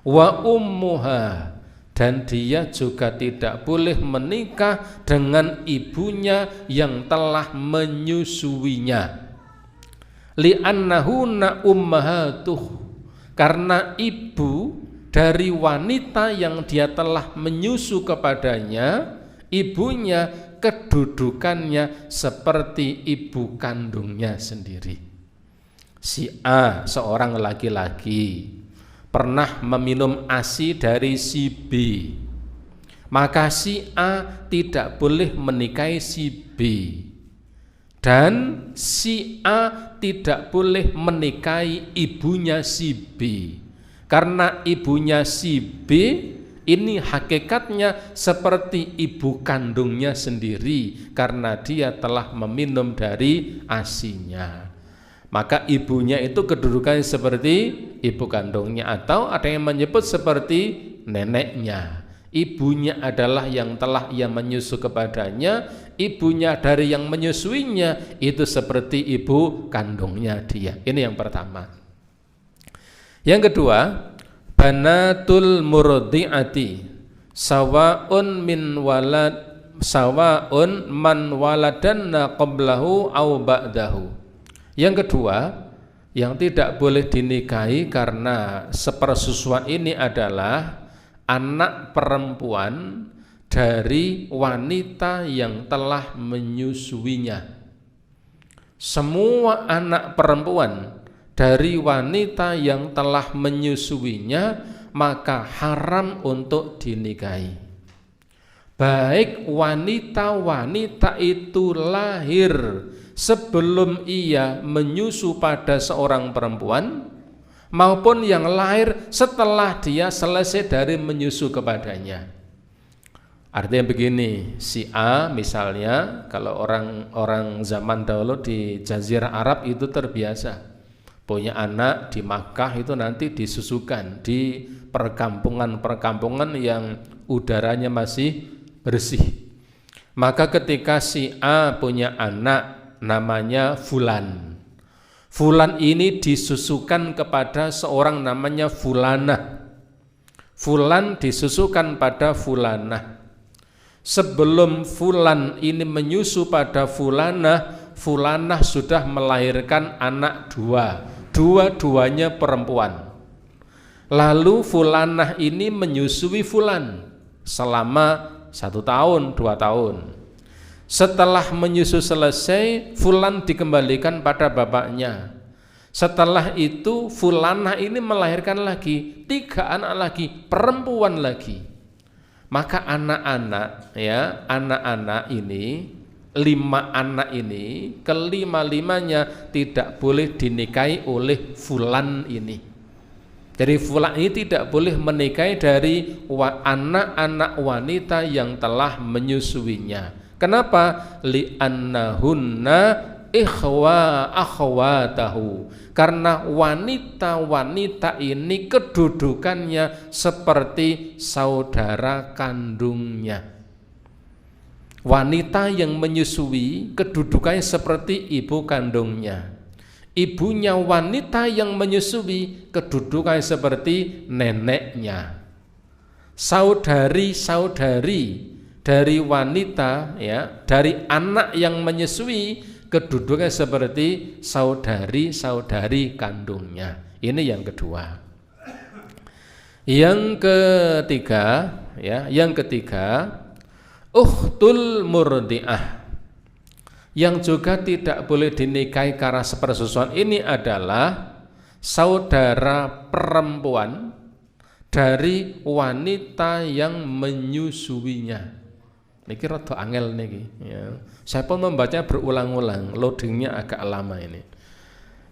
Wa ummuha, dan dia juga tidak boleh menikah dengan ibunya yang telah menyusuinya. Li'annahunna ummahatuh, karena ibu dari wanita yang dia telah menyusu kepadanya, ibunya kedudukannya seperti ibu kandungnya sendiri. Si A, seorang laki-laki, pernah meminum ASI dari si B, maka si A tidak boleh menikahi si B, dan si A tidak boleh menikahi ibunya si B, karena ibunya si B ini hakikatnya seperti ibu kandungnya sendiri karena dia telah meminum dari ASI-nya. Maka ibunya itu kedudukannya seperti ibu kandungnya, atau ada yang menyebut seperti neneknya. Ibunya adalah yang telah ia menyusu kepadanya, ibunya dari yang menyusuinya itu seperti ibu kandungnya dia. Ini yang pertama. Yang kedua, banatul murdi'ati sawaun man waladanna qablahu aw ba'dahu. Yang kedua, yang tidak boleh dinikahi karena sepersusuan ini adalah anak perempuan dari wanita yang telah menyusuinya. Semua anak perempuan dari wanita yang telah menyusuinya maka haram untuk dinikahi. Baik wanita-wanita itu lahir sebelum ia menyusu pada seorang perempuan, maupun yang lahir setelah dia selesai dari menyusu kepadanya. Artinya begini, si A misalnya, kalau orang zaman dahulu di Jazirah Arab itu terbiasa punya anak di Makkah itu nanti disusukan di perkampungan-perkampungan yang udaranya masih bersih. Maka ketika si A punya anak namanya Fulan, Fulan ini disusukan kepada seorang namanya Fulanah. Fulan disusukan pada Fulanah. Sebelum Fulan ini menyusu pada Fulanah, Fulanah sudah melahirkan anak dua-duanya perempuan. Lalu Fulanah ini menyusui Fulan selama 1 tahun, 2 tahun. Setelah menyusu selesai, Fulan dikembalikan pada bapaknya. Setelah itu Fulanah ini melahirkan lagi 3 anak lagi, perempuan lagi. Maka anak-anak ini 5 anak ini, kelima-limanya tidak boleh dinikahi oleh Fulan ini. Jadi Fulan ini tidak boleh menikahi dari anak-anak wanita yang telah menyusuinya. Kenapa? Li'annahunna akhwatahu. Karena wanita-wanita ini kedudukannya seperti saudara kandungnya. Wanita yang menyusui kedudukannya seperti ibu kandungnya. Ibunya wanita yang menyusui kedudukannya seperti neneknya. Saudari-saudari dari wanita, dari anak yang menyusui kedudukannya seperti saudari-saudari kandungnya. Ini yang kedua. Yang ketiga, ukhtul murdi'ah, yang juga tidak boleh dinikahi karena sepersusuan ini adalah saudara perempuan dari wanita yang menyusuinya. Niki rada angel niki, ya. Saya pun membacanya berulang-ulang, loadingnya agak lama ini.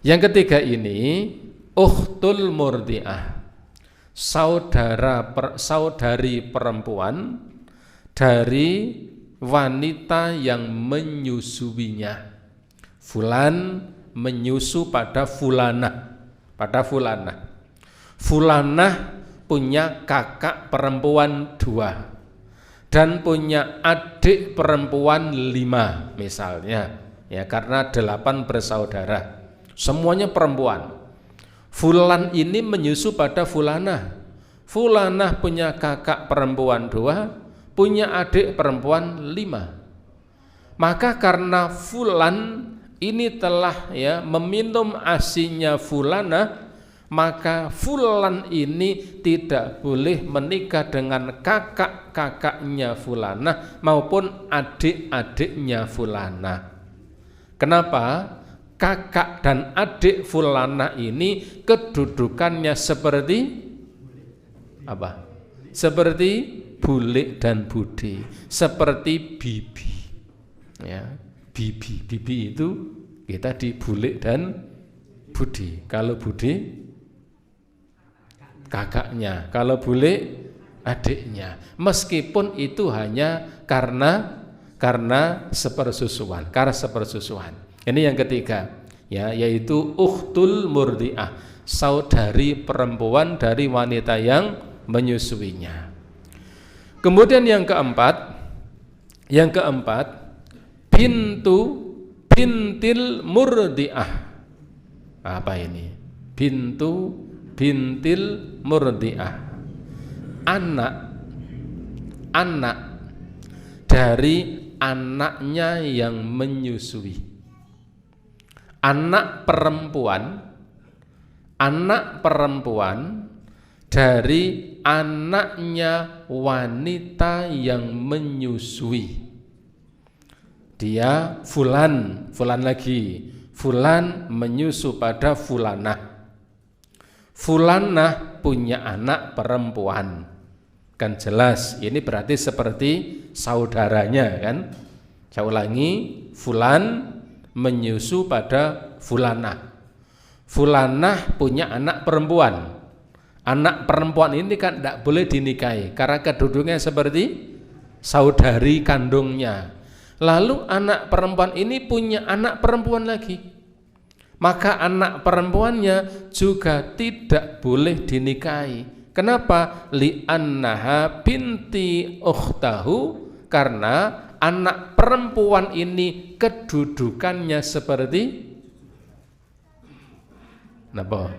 Yang ketiga ini, ukhtul murdi'ah, saudari perempuan dari wanita yang menyusuinya. Fulan menyusu pada Fulanah. Fulanah punya kakak perempuan 2 dan punya adik perempuan 5 misalnya, karena 8 bersaudara, semuanya perempuan. Fulan ini menyusu pada Fulanah. Fulanah punya kakak perempuan 2, punya adik perempuan 5. Maka karena Fulan ini telah meminum asinya Fulanah, maka Fulan ini tidak boleh menikah dengan kakak-kakaknya Fulanah maupun adik-adiknya Fulanah. Kenapa? Kakak dan adik Fulanah ini kedudukannya seperti apa? Seperti bule dan bude, seperti bibi. Bibi itu kita di bule dan bude. Kalau bude kakaknya, kalau bule adiknya. Meskipun itu hanya karena sepersusuan, Ini yang ketiga. ya, yaitu ukhtul murdi'ah, saudari perempuan dari wanita yang menyusuinya. Kemudian yang keempat, bintil murdi'ah. Apa ini? Bintil murdi'ah. Anak dari anaknya yang menyusui. Anak perempuan dari anaknya wanita yang menyusui. Dia fulan menyusu pada fulanah. Fulanah punya anak perempuan. Kan jelas ini berarti seperti saudaranya kan. Saya ulangi, fulan menyusu pada fulanah. Fulanah punya anak perempuan. Anak perempuan ini kan tidak boleh dinikahi karena kedudukannya seperti saudari kandungnya. Lalu anak perempuan ini punya anak perempuan lagi, maka anak perempuannya juga tidak boleh dinikahi. Kenapa? Li'annaha binti ukhtahu, karena anak perempuan ini kedudukannya seperti Napa?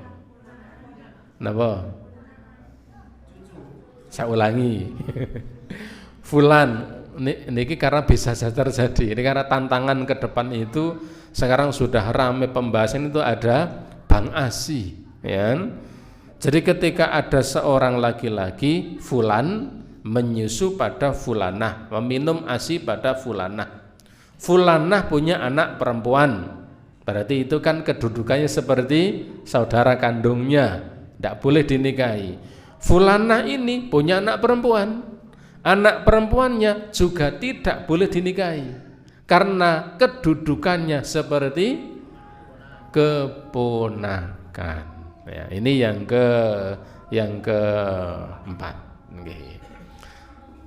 Saya ulangi. Fulan niki karena bisa terjadi. Ini karena tantangan ke depan itu sekarang sudah ramai pembahasan itu ada Bang Asi, ya. Jadi ketika ada seorang laki-laki fulan menyusu pada fulanah, meminum ASI pada fulanah. Fulanah punya anak perempuan. Berarti itu kan kedudukannya seperti saudara kandungnya, tidak boleh dinikahi. Fulanah ini punya anak perempuan, anak perempuannya juga tidak boleh dinikahi karena kedudukannya seperti keponakan. Ya, ini yang keempat. Okay.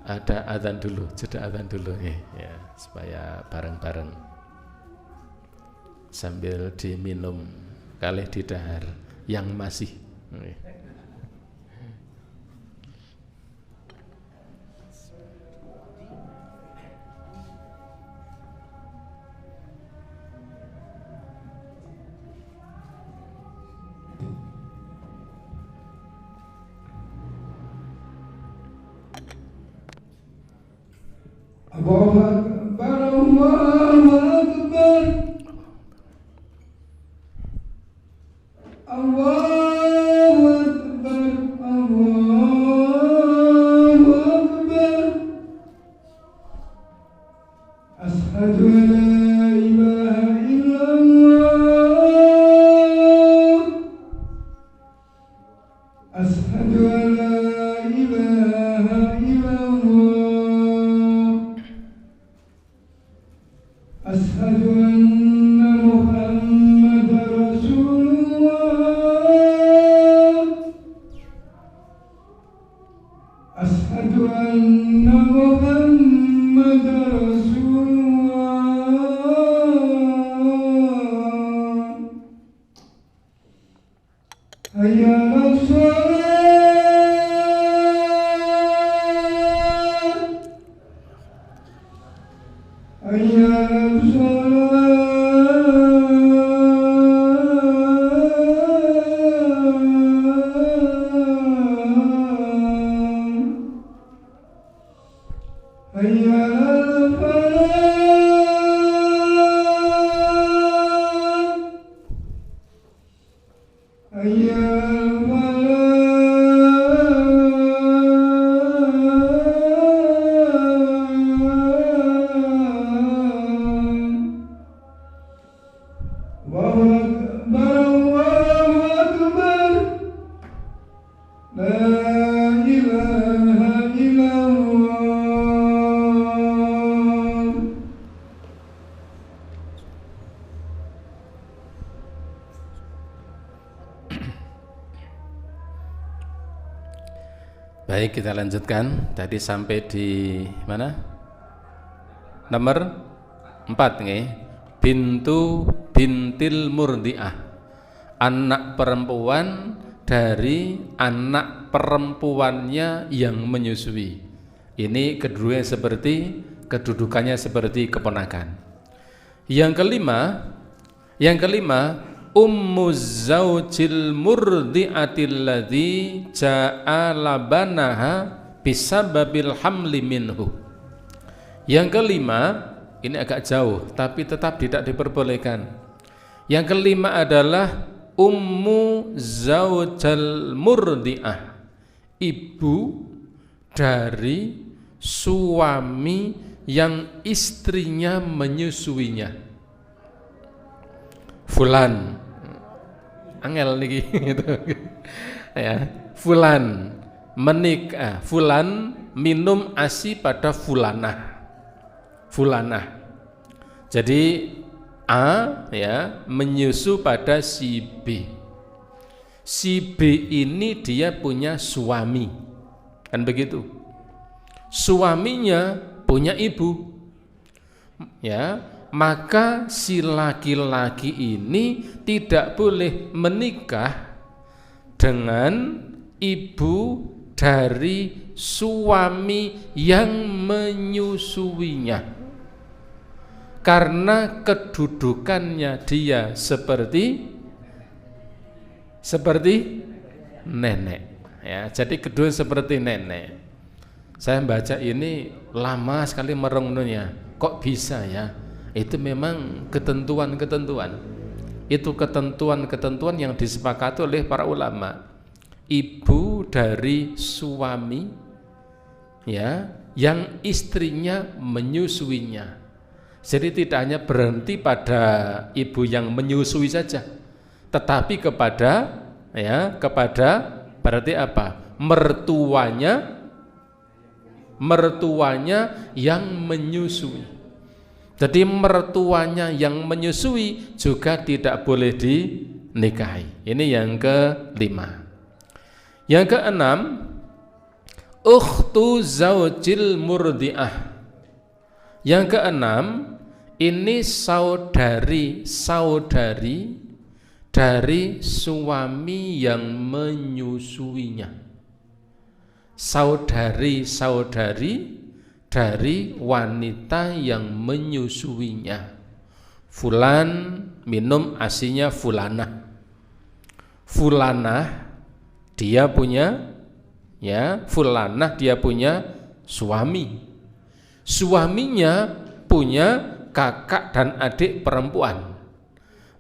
Ada adzan dulu, jeda adzan dulu nih, ya, supaya bareng-bareng sambil diminum kalih didahar yang masih. Okay. Allahu Akbar, Allahu Akbar, Allahu Akbar, Allahu Akbar. Asyhadu an la ilaha illallah, asyhadu an la ilaha illallah, asyhadu anna Muhammadar Rasulullah, asyhadu anna Muhammadar Rasulullah. Hayya 'alas shalah, hayya 'alas shalah, hayya 'alal falah, hayya 'alal falah. Allahu Akbar, la ilaha illallah. Baik, kita lanjutkan. Tadi sampai di mana? Nomor 4 nggih. bintil murdi'ah, anak perempuan dari anak perempuannya yang menyusui. Ini kedua kedudukannya seperti keponakan. Yang kelima ummu zaujil murdi'atil ladzi ja'a labanaha bisababil hamli minhu. Yang kelima, ini agak jauh tapi tetap tidak diperbolehkan. Yang kelima adalah ummu zaujal murdi'ah, ibu dari suami yang istrinya menyusuinya. Fulan angel niki gitu. Ya, fulan menikah, fulan minum ASI pada fulanah. Jadi A ya menyusu pada si B. Si B ini dia punya suami, kan begitu. Suaminya punya ibu, ya, maka si laki-laki ini tidak boleh menikah dengan ibu dari suami yang menyusuinya, karena kedudukannya dia seperti nenek, ya. Jadi kedua seperti nenek. Saya baca ini lama sekali merenungnya, kok bisa ya? Itu memang ketentuan-ketentuan. Itu ketentuan-ketentuan yang disepakati oleh para ulama. Ibu dari suami ya yang istrinya menyusuinya. Jadi tidak hanya berhenti pada ibu yang menyusui saja, tetapi kepada berarti apa? Mertuanya yang menyusui. Jadi mertuanya yang menyusui juga tidak boleh dinikahi. Ini yang kelima. Yang keenam, ukhtu zaujil murdi'ah. Yang keenam, ini saudari dari suami yang menyusuinya. Saudari dari wanita yang menyusuinya. Fulan minum ASInya fulanah. Dia punya suami. Suaminya punya kakak dan adik perempuan.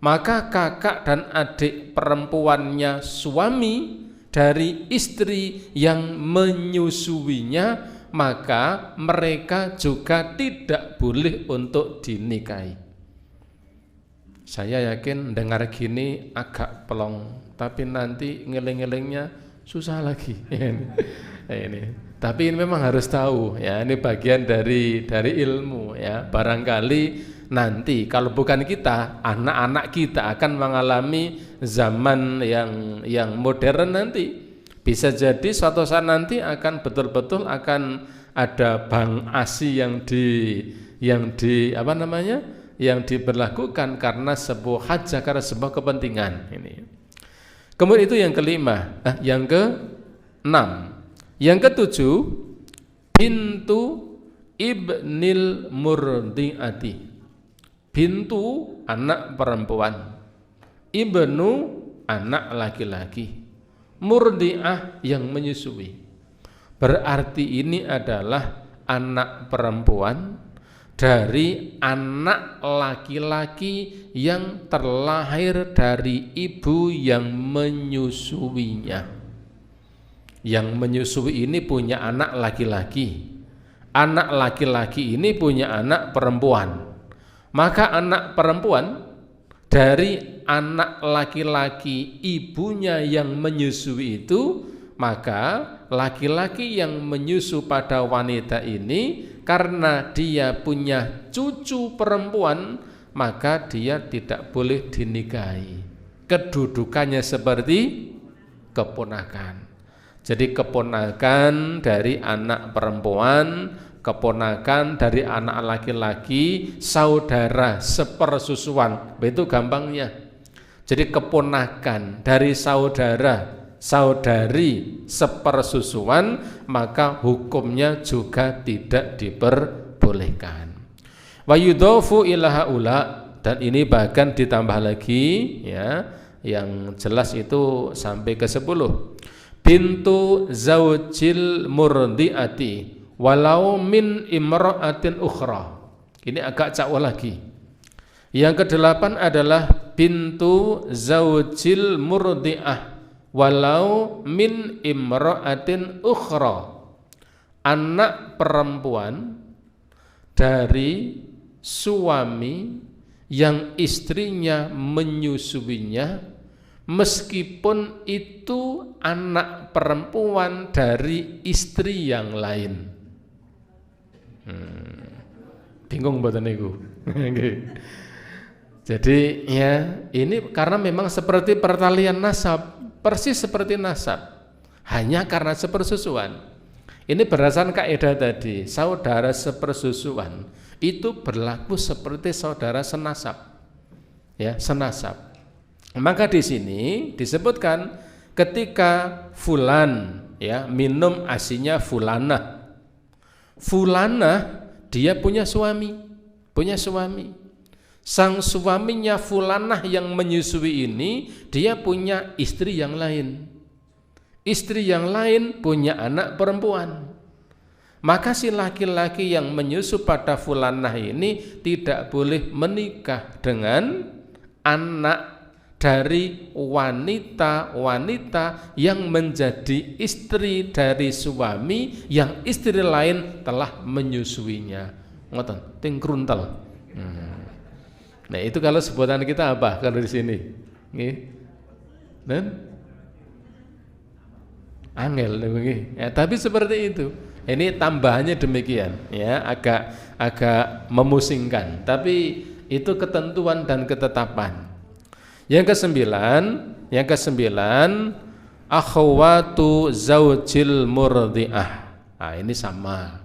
Maka kakak dan adik perempuannya suami dari istri yang menyusuinya, maka mereka juga tidak boleh untuk dinikahi. Saya yakin dengar gini agak pelong, tapi nanti ngeling-ngelingnya susah lagi. Ini. Tapi ini memang harus tahu ya, ini bagian dari ilmu ya. Barangkali nanti kalau bukan kita, anak-anak kita akan mengalami zaman yang modern nanti. Bisa jadi suatu saat nanti akan betul-betul akan ada bank ASI yang diberlakukan karena sebuah hajat, karena sebuah kepentingan ini. Kemudian itu yang kelima. Yang keenam. Yang ketujuh, bintu ibnil murdi'ati. Bintu anak perempuan, ibnu anak laki-laki, murdi'ah yang menyusui. Berarti ini adalah anak perempuan dari anak laki-laki yang terlahir dari ibu yang menyusuinya. Yang menyusui ini punya anak laki-laki. Anak laki-laki ini punya anak perempuan. Maka anak perempuan dari anak laki-laki ibunya yang menyusui itu, maka laki-laki yang menyusu pada wanita ini karena dia punya cucu perempuan, maka dia tidak boleh dinikahi. Kedudukannya seperti keponakan. Jadi keponakan dari anak perempuan keponakan dari anak laki-laki saudara sepersusuan, itu gampangnya. Jadi keponakan dari saudara saudari sepersusuan, maka hukumnya juga tidak diperbolehkan. Wa yudhafu ila haula, dan ini bahkan ditambah lagi ya, yang jelas itu sampai ke 10. Bintu zaujil murdiati walau min imra'atin ukhra. Ini agak cakwa lagi. Yang ke-8 adalah bintu zaujil murdi'ah walau min imra'atin ukhra. Anak perempuan dari suami yang istrinya menyusuinya, meskipun itu anak perempuan dari istri yang lain. Bingung mboten niku. Jadi ya, ini karena memang seperti pertalian nasab, persis seperti nasab, hanya karena sepersusuan. Ini berdasarkan kaidah tadi, saudara sepersusuan itu berlaku seperti saudara senasab. Ya, senasab. Maka di sini disebutkan ketika fulan ya minum asinya fulanah. Fulanah dia punya suami. Sang suaminya fulanah yang menyusui ini, dia punya istri yang lain. Istri yang lain punya anak perempuan. Maka si laki-laki yang menyusu pada fulanah ini tidak boleh menikah dengan anak dari wanita-wanita yang menjadi istri dari suami yang istri lain telah menyusuinya. Ngoten, ting kruntel. Nah, itu kalau sebutan kita apa kalau di sini? Nggih. Dan angel ya, tapi seperti itu. Ini tambahannya demikian ya, agak memusingkan, tapi itu ketentuan dan ketetapan. Yang kesembilan akhwatu zaujil murdi'ah. Nah, ini sama.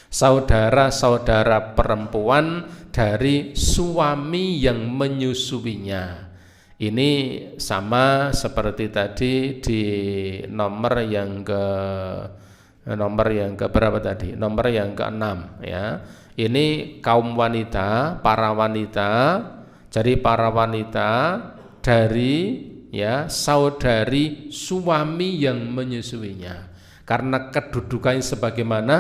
Saudara-saudara perempuan dari suami yang menyusuinya. Ini sama seperti tadi di nomor yang ke berapa tadi? Nomor yang ke-6 ya. Ini kaum wanita, para wanita. Jadi para wanita dari ya saudari suami yang menyusuinya. Karena kedudukannya sebagaimana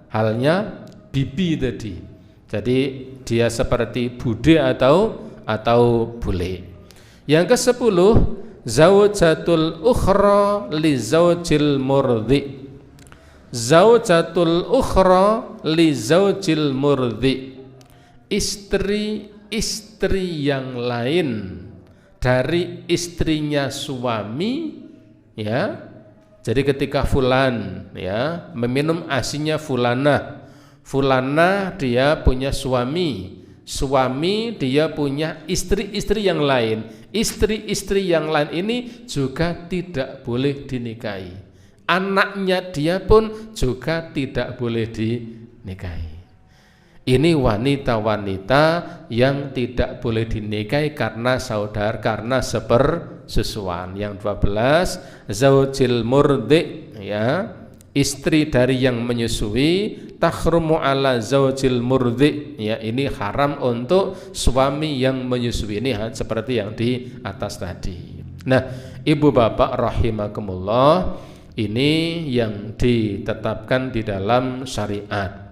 halnya bibi tadi. Jadi dia seperti bude atau bule. Yang ke-10 zaujatul ukhra li zaujil murdi. Zaujatul ukhra li zaujil murdi. Istri yang lain dari istrinya suami ya. Jadi ketika fulan ya meminum asinya fulanah dia punya suami dia punya istri-istri yang lain. Istri-istri yang lain ini juga tidak boleh dinikahi. Anaknya dia pun juga tidak boleh dinikahi. Ini wanita-wanita yang tidak boleh dinikahi karena saudara, karena sepersusuan. Yang 12 zaujil murdi ya, istri dari yang menyusui, tahrumu ala zaujil murdi ya, ini haram untuk suami yang menyusui. Ini seperti yang di atas tadi. Nah, ibu bapak rahimakumullah, ini yang ditetapkan di dalam syariat.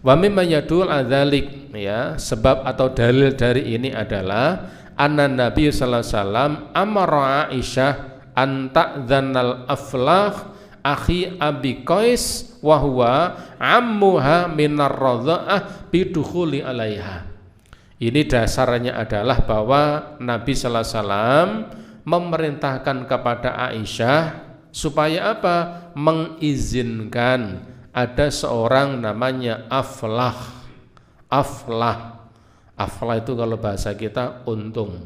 Wa mimma yadul adzalik ya, sebab atau dalil dari ini adalah anna Nabi sallallahu alaihi wasallam amara Aisyah an ta'dzanal aflah akhi Abi Qais wa huwa ammuha minar radha'ah bidukhuli alaiha. Ini dasarnya adalah bahwa Nabi sallallahu alaihi wasallam memerintahkan kepada Aisyah supaya apa? Mengizinkan ada seorang namanya aflah. Aflah itu kalau bahasa kita untung.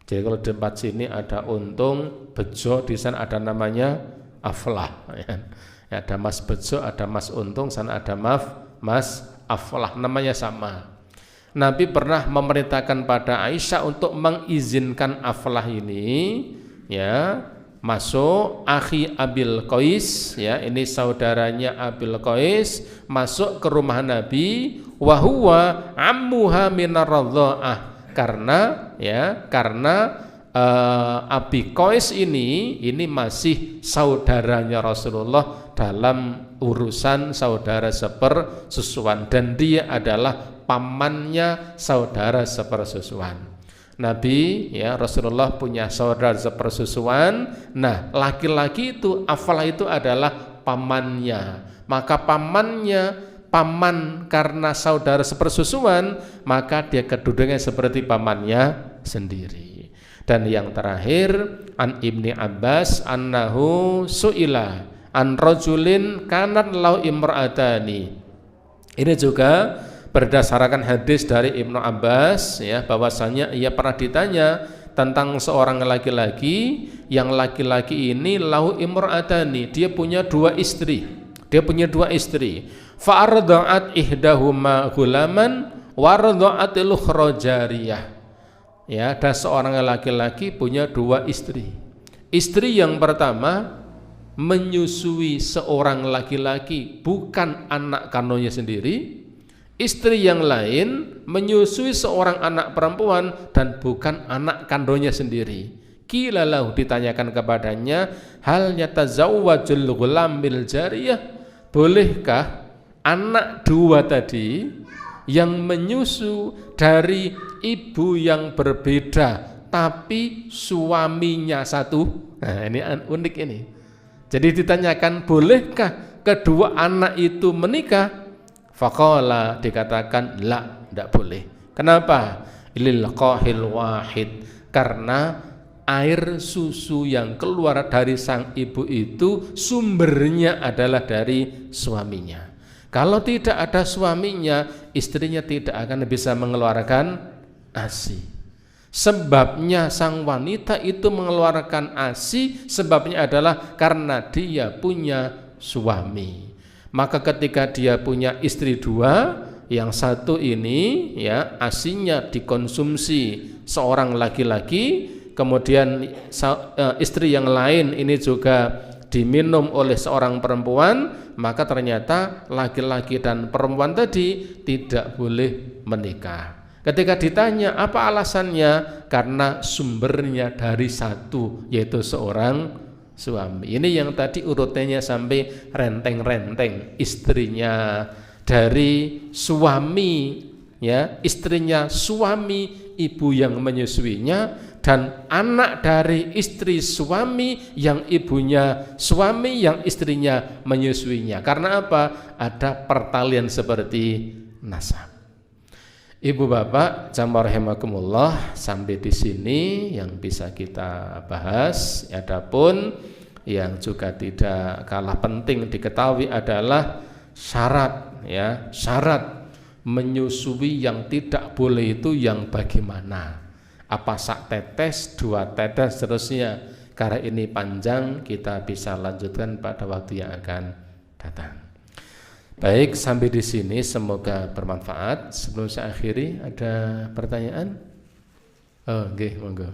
Jadi kalau di tempat sini ada untung, bejo, di sana ada namanya aflah. Ya, ada mas bejo, ada mas untung, sana ada mas Aflah, namanya sama. Nabi pernah memerintahkan pada Aisyah untuk mengizinkan Aflah ini ya masuk akhi Abil Qais, ya ini saudaranya Abil Qais, masuk ke rumah Nabi, wa huwa ammuha minar radha'ah, karena Abi Qais ini masih saudaranya Rasulullah dalam urusan saudara sepersusuan, dan dia adalah pamannya saudara sepersusuan. Nabi ya Rasulullah punya saudara sepersusuan. Nah, laki-laki itu Aflah itu adalah pamannya. Maka paman karena saudara sepersusuan, maka dia kedudukannya seperti pamannya sendiri. Dan yang terakhir, an Ibni Abbas annahu su'ila an rajulin kanat lau imra'atani. Ini juga berdasarkan hadis dari Ibnu Abbas ya, bahwasanya ia pernah ditanya tentang seorang laki-laki, yang laki-laki ini lahu imra'atani, dia punya dua istri. Fa arda'at ihdahuma ghulaman wa arda'atil ukhra jariyah. Ya, ada seorang laki-laki punya dua istri. Istri yang pertama menyusui seorang laki-laki, bukan anak kandungnya sendiri. Istri yang lain menyusui seorang anak perempuan dan bukan anak kandungnya sendiri. Qila lahu, ditanyakan kepadanya, hal yatazawwajul ghulam bil jariyah, bolehkah anak dua tadi yang menyusu dari ibu yang berbeda tapi suaminya satu? Nah, ini unik ini. Jadi ditanyakan, bolehkah kedua anak itu menikah? Faqala, dikatakan la, tidak boleh. Kenapa? Lil qahil wahid, karena air susu yang keluar dari sang ibu itu sumbernya adalah dari suaminya. Kalau tidak ada suaminya, istrinya tidak akan bisa mengeluarkan ASI. Sebabnya sang wanita itu mengeluarkan ASI, sebabnya adalah karena dia punya suami. Maka ketika dia punya istri dua, yang satu ini ya asinya dikonsumsi seorang laki-laki, kemudian istri yang lain ini juga diminum oleh seorang perempuan, maka ternyata laki-laki dan perempuan tadi tidak boleh menikah. Ketika ditanya apa alasannya, karena sumbernya dari satu, yaitu seorang suami. Ini yang tadi urutannya sampai renteng-renteng. Istrinya dari suami, ya, istrinya suami, ibu yang menyusuinya, dan anak dari istri suami yang ibunya suami yang istrinya menyusuinya. Karena apa? Ada pertalian seperti nasab. Ibu bapak jamaah rahimakumullah, sampai di sini yang bisa kita bahas. Adapun yang juga tidak kalah penting diketahui adalah syarat, ya, syarat menyusui yang tidak boleh itu yang bagaimana? Apa sak tetes, dua tetes, seterusnya? Karena ini panjang, kita bisa lanjutkan pada waktu yang akan datang. Baik, sampai di sini semoga bermanfaat. Sebelum saya akhiri, ada pertanyaan? Oh, nggih, monggo.